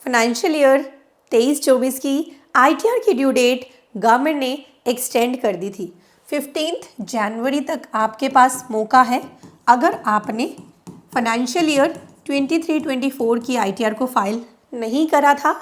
Financial year 23-24 की ITR की due date government ने एक्सटेंड कर दी थी। 15 जनवरी तक आपके पास मौका है। अगर आपने फाइनेंशियल ईयर 23-24 की ITR को फाइल नहीं करा था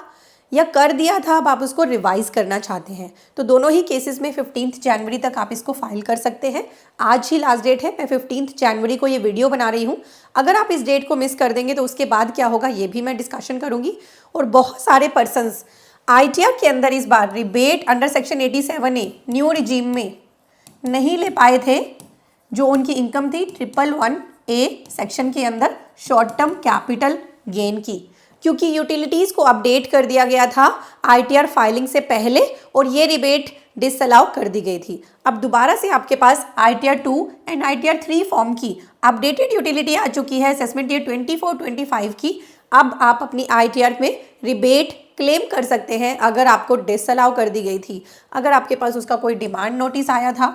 या कर दिया था, अब आप उसको रिवाइज करना चाहते हैं, तो दोनों ही केसेस में 15 जनवरी तक आप इसको फाइल कर सकते हैं। आज ही लास्ट डेट है। मैं 15 जनवरी को ये वीडियो बना रही हूँ। अगर आप इस डेट को मिस कर देंगे तो उसके बाद क्या होगा ये भी मैं डिस्कशन करूँगी। और बहुत सारे पर्सनस ITR के अंदर इस बार rebate under section 87A new regime में नहीं ले पाए थे, जो उनकी इनकम थी 111A सेक्शन के अंदर शॉर्ट टर्म कैपिटल गेन की, क्योंकि यूटिलिटीज़ को अपडेट कर दिया गया था ITR फाइलिंग से पहले और ये रिबेट डिसअलाउ कर दी गई थी। अब दोबारा से आपके पास ITR 2 एंड ITR 3 फॉर्म की अपडेटेड यूटिलिटी आ चुकी है असेसमेंट ईयर 24-25 की। अब आप अपनी ITR में रिबेट क्लेम कर सकते हैं अगर आपको डिसअलाउ कर दी गई थी। अगर आपके पास उसका कोई डिमांड नोटिस आया था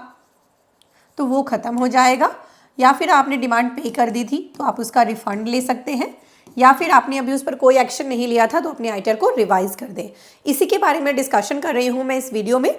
तो वो ख़त्म हो जाएगा, या फिर आपने डिमांड पे कर दी थी तो आप उसका रिफंड ले सकते हैं, या फिर आपने अभी उस पर कोई एक्शन नहीं लिया था तो अपने ITR को रिवाइज कर दें। इसी के बारे में डिस्कशन कर रही हूँ मैं इस वीडियो में।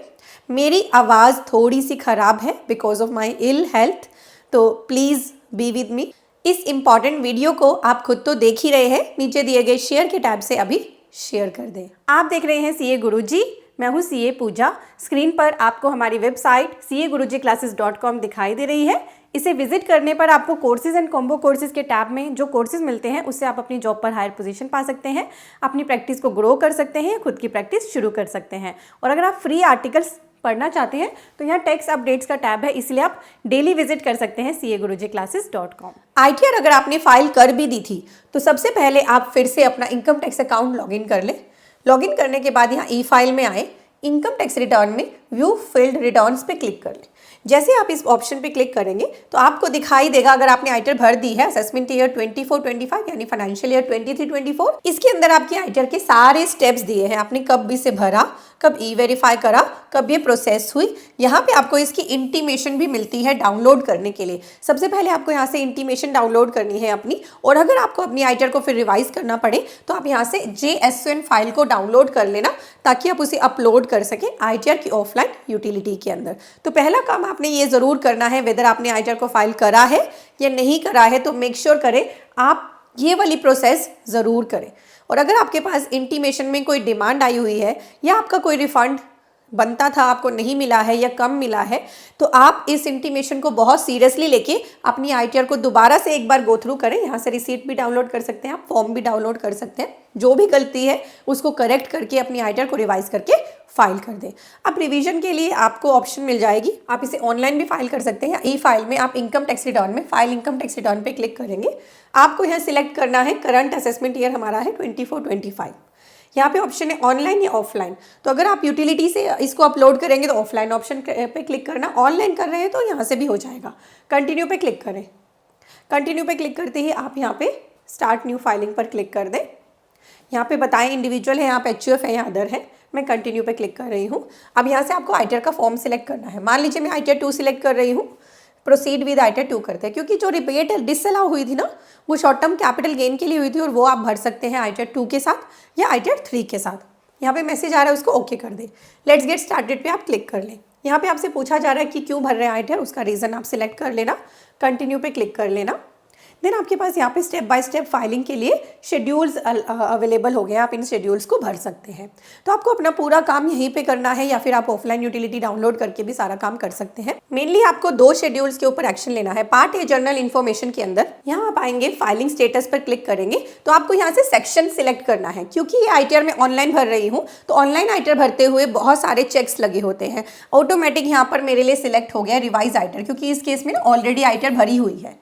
मेरी आवाज़ थोड़ी सी ख़राब है because of my ill health, तो प्लीज़ बी विद मी। इस इम्पॉर्टेंट वीडियो को आप खुद तो देख ही रहे हैं, नीचे दिए गए शेयर के टैब से अभी शेयर कर दें। आप देख रहे हैं CA गुरुजी, मैं हूँ CA पूजा। स्क्रीन पर आपको हमारी वेबसाइट CAgurujiclasses.com दिखाई दे रही है। इसे विजिट करने पर आपको कोर्सेज एंड कॉम्बो कोर्सेज के टैब में जो कोर्सेज मिलते हैं उससे आप अपनी जॉब पर हायर पोजीशन पा सकते हैं, अपनी प्रैक्टिस को ग्रो कर सकते हैं, खुद की प्रैक्टिस शुरू कर सकते हैं। और अगर आप फ्री आर्टिकल्स पढ़ना चाहते हैं तो यहाँ टेक्स्ट अपडेट्स का टैब है, इसलिए आप डेली विजिट कर सकते हैं CAgurujiclasses.com। ITR अगर आपने फाइल कर भी दी थी तो सबसे पहले आप फिर से अपना इनकम टैक्स अकाउंट लॉगिन कर लें। लॉगिन करने के बाद यहाँ ई फाइल में आए, इनकम टैक्स रिटर्न में व्यू फील्ड रिटर्न्स पे क्लिक कर लें। जैसे आप इस ऑप्शन पे क्लिक करेंगे तो आपको दिखाई देगा, अगर आपने ITR भर दी है असेसमेंट ईयर 24-25 यानी फाइनेंशियल ईयर 23-24, इसके अंदर आपके ITR के सारे स्टेप्स दिए हैं। आपने कब इसे भरा, कब E-वेरीफाई करा, कब ये प्रोसेस हुई। यहाँ पे आपको इसकी इंटीमेशन भी मिलती है डाउनलोड करने के लिए। सबसे पहले आपको यहाँ से इंटीमेशन डाउनलोड करनी है अपनी, और अगर आपको अपनी ITR को फिर रिवाइज करना पड़े तो आप यहाँ से JSON फाइल को डाउनलोड कर लेना ताकि आप उसे अपलोड कर सकें ITR की ऑफलाइन यूटिलिटी के अंदर। तो पहला काम आपने ये ज़रूर करना है, वेदर आपने ITR को फाइल करा है या नहीं करा है, तो मेक श्योर करें आप ये वाली प्रोसेस ज़रूर करें। और अगर आपके पास इंटीमेशन में कोई डिमांड आई हुई है या आपका कोई रिफंड बनता था आपको नहीं मिला है या कम मिला है, तो आप इस इंटीमेशन को बहुत सीरियसली लेके अपनी ITR को दोबारा से एक बार गो थ्रू करें। यहाँ से रिसीट भी डाउनलोड कर सकते हैं, आप फॉर्म भी डाउनलोड कर सकते हैं। जो भी गलती है उसको करेक्ट करके अपनी ITR को रिवाइज करके फाइल कर दें। अब रिवीजन के लिए आपको ऑप्शन मिल जाएगी, आप इसे ऑनलाइन भी फाइल कर सकते हैं। ई फाइल में आप इनकम टैक्स रिटर्न में फाइल इनकम टैक्स रिटर्न पे क्लिक करेंगे। आपको यहाँ सिलेक्ट करना है करंट असेसमेंट ईयर हमारा है 24-25। यहाँ पे ऑप्शन है ऑनलाइन या ऑफलाइन। तो अगर आप यूटिलिटी से इसको अपलोड करेंगे तो ऑफलाइन ऑप्शन पे क्लिक करना, ऑनलाइन कर रहे हैं तो यहाँ से भी हो जाएगा। कंटिन्यू पे क्लिक करें। कंटिन्यू पे क्लिक करते ही आप यहाँ पे स्टार्ट न्यू फाइलिंग पर क्लिक कर दें। यहाँ पे बताएं इंडिविजुअल है, यहाँ पे HUF है या अदर है। मैं कंटिन्यू पे क्लिक कर रही हूँ। अब यहाँ से आपको ITR का फॉर्म सिलेक्ट करना है। मान लीजिए मैं ITR 2 सिलेक्ट कर रही हूँ, प्रोसीड विद ITR 2 करते हैं, क्योंकि जो रिबेट डिसअलाउ हुई थी ना वो शॉर्ट टर्म कैपिटल गेन के लिए हुई थी, और वो आप भर सकते हैं ITR 2 के साथ या ITR 3 के साथ। यहाँ पे मैसेज आ रहा है, उसको ओके कर दें। लेट्स गेट स्टार्टेड पे आप क्लिक कर लें। यहाँ पे आपसे पूछा जा रहा है कि क्यों भर रहे हैं ITR, उसका रीज़न आप सिलेक्ट कर लेना, कंटिन्यू पे क्लिक कर लेना। देन आपके पास यहाँ पे स्टेप बाय स्टेप फाइलिंग के लिए शेड्यूल्स अवेलेबल हो गए हैं, आप इन शेड्यूल्स को भर सकते हैं। तो आपको अपना पूरा काम यहीं पे करना है, या फिर आप ऑफलाइन यूटिलिटी डाउनलोड करके भी सारा काम कर सकते हैं। मेनली आपको 2 शेड्यूल्स के ऊपर एक्शन लेना है। पार्ट ए जर्नल इन्फॉर्मेशन के अंदर यहाँ आप आएंगे, फाइलिंग स्टेटस पर क्लिक करेंगे तो आपको यहाँ से सेक्शन सिलेक्ट करना है। क्योंकि ये ITR में ऑनलाइन भर रही हूँ तो ऑनलाइन ITR भरते हुए बहुत सारे चेक्स लगे होते हैं। ऑटोमेटिक यहाँ पर मेरे लिए सिलेक्ट हो गया रिवाइज ITR, क्योंकि इस केस में ऑलरेडी ITR भरी हुई है,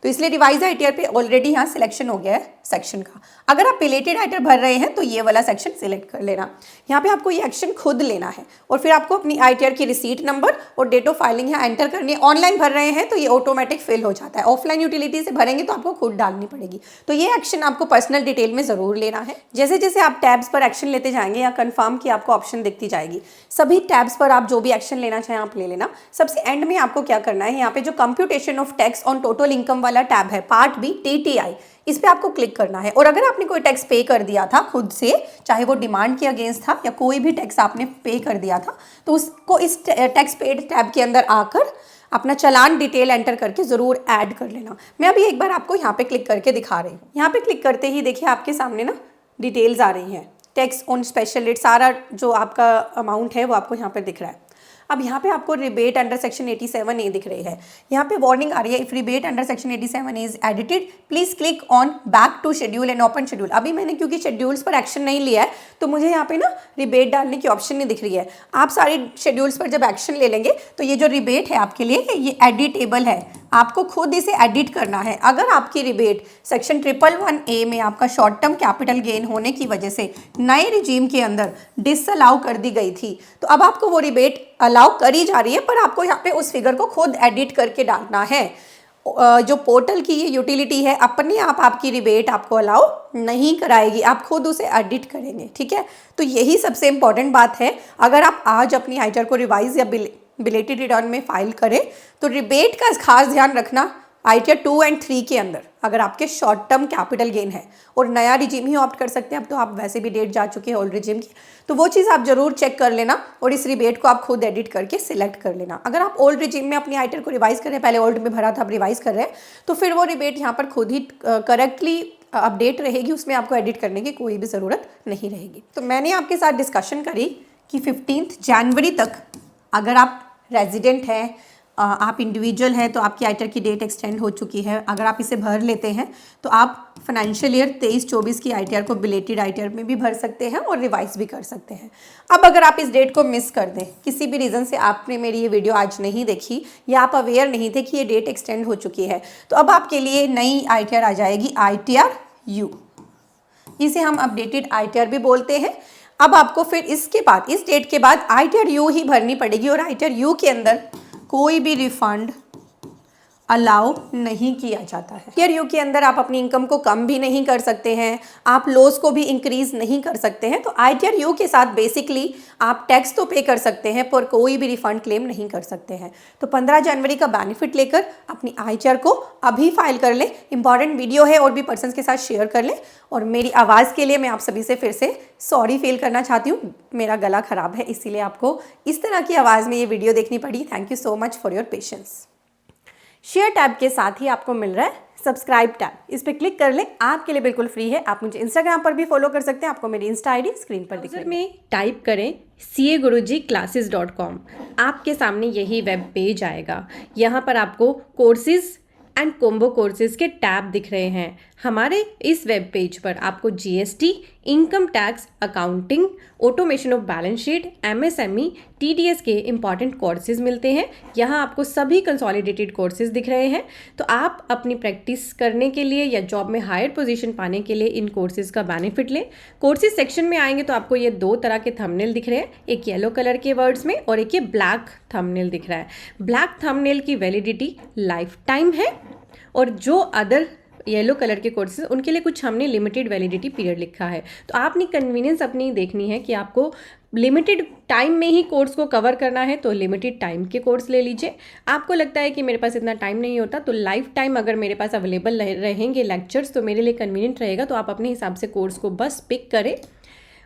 तो इसलिए रिवाइज ITR पे ऑलरेडी यहाँ सिलेक्शन हो गया है सेक्शन का। अगर आप रिलेटेड ITR भर रहे हैं तो ये वाला सेक्शन सिलेक्ट कर लेना। यहाँ पे आपको ये एक्शन खुद लेना है, और फिर आपको अपनी ITR की रिसीट नंबर और डेट ऑफ फाइलिंग यहाँ एंटर करनी है। ऑनलाइन भर रहे हैं तो ये ऑटोमेटिक फिल हो जाता है, ऑफलाइन यूटिलिटी से भरेंगे तो आपको खुद डालनी पड़ेगी। तो ये एक्शन आपको पर्सनल डिटेल में ज़रूर लेना है। जैसे जैसे आप टैब्स पर एक्शन लेते जाएंगे या कन्फर्म की आपको ऑप्शन दिखती जाएगी, सभी टैब्स पर आप जो भी एक्शन लेना चाहें आप ले लेना। सबसे एंड में आपको क्या करना है, यहाँ पे जो computation of tax on total income वाला टैब है पार्ट बी TTI, इस पे आपको क्लिक करना है। और अगर आपने कोई टैक्स पे कर दिया था खुद से, चाहे वो डिमांड के अगेंस्ट था या कोई भी टैक्स आपने पे कर दिया था, तो उसको इस टैक्स पेड टैब के अंदर आकर अपना चालान डिटेल एंटर करके ज़रूर ऐड कर लेना। मैं अभी एक बार आपको यहाँ पे क्लिक करके दिखा रही हूँ। यहाँ पे क्लिक करते ही देखिए आपके सामने ना डिटेल्स आ रही हैं, टैक्स ऑन स्पेशल रेट, सारा जो आपका अमाउंट है वो आपको यहाँ पे दिख रहा है। अब यहाँ पे आपको रिबेट अंडर सेक्शन 87A दिख रही है। यहाँ पे वार्निंग आ रही है, if rebate under section 87A is edited please click on back to schedule and open schedule. अभी मैंने क्योंकि शेड्यूल्स पर एक्शन नहीं लिया है तो मुझे यहाँ पे ना रिबेट डालने की ऑप्शन नहीं दिख रही है। आप सारे शेड्यूल्स पर जब एक्शन ले लेंगे तो ये जो रिबेट है आपके लिए ये एडिटेबल है, आपको खुद इसे एडिट करना है। अगर आपकी रिबेट सेक्शन 111A में आपका शॉर्ट टर्म कैपिटल गेन होने की वजह से नए रिजीम के अंदर डिसअलाउ कर दी गई थी, तो अब आपको वो रिबेट अलाउ करी जा रही है, पर आपको यहाँ पे उस फिगर को खुद एडिट करके डालना है। जो पोर्टल की ये यूटिलिटी है अपने आप आपकी रिबेट आपको अलाउ नहीं कराएगी, आप खुद उसे एडिट करेंगे, ठीक है। तो यही सबसे इम्पॉर्टेंट बात है। अगर आप आज अपनी आईटीआर को रिवाइज या बिलेटेड रिटर्न में फाइल करें तो रिबेट का खास ध्यान रखना आईटीआर 2 और 3 के अंदर, अगर आपके शॉर्ट टर्म कैपिटल गेन है और नया रिजीम ही ऑप्ट कर सकते हैं। अब तो आप वैसे भी डेट जा चुके हैं ओल्ड रिजीम की, तो वो चीज़ आप जरूर चेक कर लेना और इस रिबेट को आप खुद एडिट करके सिलेक्ट कर लेना। अगर आप ओल्ड रिजीम में अपनी आईटीआर को रिवाइज कर रहे हैं, पहले ओल्ड में भरा था अब रिवाइज कर रहे हैं, तो फिर वो रिबेट यहाँ पर खुद ही करेक्टली अपडेट रहेगी, उसमें आपको एडिट करने की कोई भी ज़रूरत नहीं रहेगी। तो मैंने आपके साथ डिस्कशन करी कि 15 जनवरी तक अगर आप रेजिडेंट हैं, आप इंडिविजुअल हैं, तो आपकी आईटीआर की डेट एक्सटेंड हो चुकी है। अगर आप इसे भर लेते हैं तो आप फाइनेंशियल ईयर 23-24 की आईटीआर को बिलेटेड आईटीआर में भी भर सकते हैं और रिवाइज भी कर सकते हैं। अब अगर आप इस डेट को मिस कर दें, किसी भी रीज़न से आपने मेरी ये वीडियो आज नहीं देखी या आप अवेयर नहीं थे कि ये डेट एक्सटेंड हो चुकी है, तो अब आपके लिए नई आईटीआर आ जाएगी आईटीआर यू। इसे हम अपडेटेड आईटीआर भी बोलते हैं। अब आपको फिर इसके बाद, इस डेट के बाद आईटीआर यू ही भरनी पड़ेगी और आईटीआर यू के अंदर कोई भी रिफंड अलाउ नहीं किया जाता है। आईटीआर यू के अंदर आप अपनी इनकम को कम भी नहीं कर सकते हैं, आप लॉस को भी इंक्रीज नहीं कर सकते हैं। तो आईटीआर यू के साथ बेसिकली आप टैक्स तो पे कर सकते हैं पर कोई भी रिफंड क्लेम नहीं कर सकते हैं। तो 15 जनवरी का बेनिफिट लेकर अपनी आईटीआर को अभी फाइल कर लें। इंपॉर्टेंट वीडियो है और भी पर्सन्स के साथ शेयर कर लें। और मेरी आवाज़ के लिए मैं आप सभी से फिर से सॉरी फील करना चाहती हूँ, मेरा गला ख़राब है इसीलिए आपको इस तरह की आवाज़ में ये वीडियो देखनी पड़ी। Thank you so much for your patience. Share tab के साथ ही आपको मिल रहा है सब्सक्राइब टैब, इस पर क्लिक कर लें, आपके लिए बिल्कुल फ्री है। आप मुझे इंस्टाग्राम पर भी फॉलो कर सकते हैं, आपको मेरी इंस्टा आईडी स्क्रीन पर दिख रही है। में टाइप करें CAGurujiClasses.com, आपके सामने यही वेब पेज आएगा। यहाँ पर आपको कोर्सेज एंड कॉम्बो कोर्सेज के टैब दिख रहे हैं। हमारे इस वेब पेज पर आपको GST, income tax, accounting, automation of balance sheet, MSME, TDS के इंपॉर्टेंट कोर्सेज मिलते हैं। यहाँ आपको सभी कंसोलिडेटेड कोर्सेज दिख रहे हैं। तो आप अपनी प्रैक्टिस करने के लिए या जॉब में हायर पोजीशन पाने के लिए इन कोर्सेज का बेनिफिट लें। कोर्सेज सेक्शन में आएंगे तो आपको ये 2 तरह के थंबनेल दिख रहे हैं, एक येलो कलर के वर्ड्स में और एक ये ब्लैक थंबनेल दिख रहा है। ब्लैक थंबनेल की वैलिडिटी लाइफ टाइम है और जो अदर येलो कलर के कोर्सेज उनके लिए कुछ हमने लिमिटेड वैलिडिटी पीरियड लिखा है। तो आपने कन्वीनियंस अपनी देखनी है कि आपको लिमिटेड टाइम में ही कोर्स को कवर करना है तो लिमिटेड टाइम के कोर्स ले लीजिए। आपको लगता है कि मेरे पास इतना टाइम नहीं होता तो लाइफ टाइम अगर मेरे पास अवेलेबल रहेंगे लेक्चर्स तो मेरे लिए कन्वीनियंट रहेगा, तो आप अपने हिसाब से कोर्स को बस पिक करें,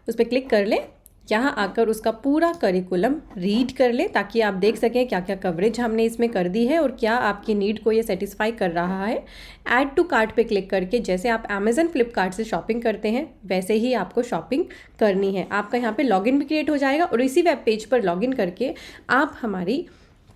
उस पर क्लिक कर लें, यहाँ आकर उसका पूरा करिकुलम रीड कर लें ताकि आप देख सकें क्या क्या कवरेज हमने इसमें कर दी है और क्या आपकी नीड को ये सेटिस्फाई कर रहा है। ऐड टू कार्ट पे क्लिक करके जैसे आप अमेज़न फ्लिपकार्ट से शॉपिंग करते हैं वैसे ही आपको शॉपिंग करनी है। आपका यहाँ पे लॉगिन भी क्रिएट हो जाएगा और इसी वेब पेज पर लॉगिन करके आप हमारी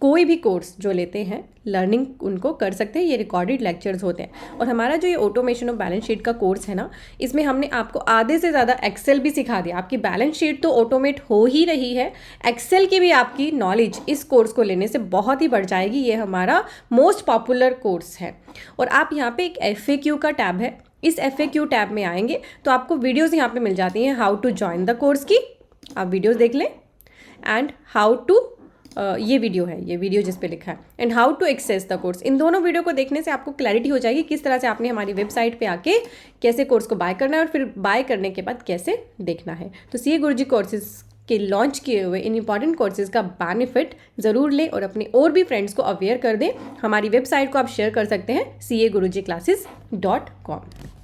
कोई भी कोर्स जो लेते हैं लर्निंग उनको कर सकते हैं। ये रिकॉर्डेड लेक्चर्स होते हैं। और हमारा जो ये ऑटोमेशन ऑफ बैलेंस शीट का कोर्स है ना, इसमें हमने आपको आधे से ज़्यादा एक्सेल भी सिखा दिया। आपकी बैलेंस शीट तो ऑटोमेट हो ही रही है, एक्सेल की भी आपकी नॉलेज इस कोर्स को लेने से बहुत ही बढ़ जाएगी। ये हमारा मोस्ट पॉपुलर कोर्स है। और आप यहाँ पे एक FAQ का टैब है, इस FAQ टैब में आएंगे तो आपको वीडियोज़ यहाँ पर मिल जाती हैं how to join the course की, आप वीडियोज़ देख लें, एंड हाउ टू ये वीडियो है, ये वीडियो जिस पे लिखा है, and how to access the course. इन दोनों वीडियो को देखने से आपको क्लैरिटी हो जाएगी किस तरह से आपने हमारी वेबसाइट पे आके कैसे कोर्स को बाय करना है और फिर बाय करने के बाद कैसे देखना है। तो CA गुरुजी कोर्सेज के लॉन्च किए हुए इन इंपॉर्टेंट कोर्सेज का बेनिफिट ज़रूर लें और अपने और भी फ्रेंड्स को अवेयर कर दें। हमारी वेबसाइट को आप शेयर कर सकते हैं CAGurujiClasses.com।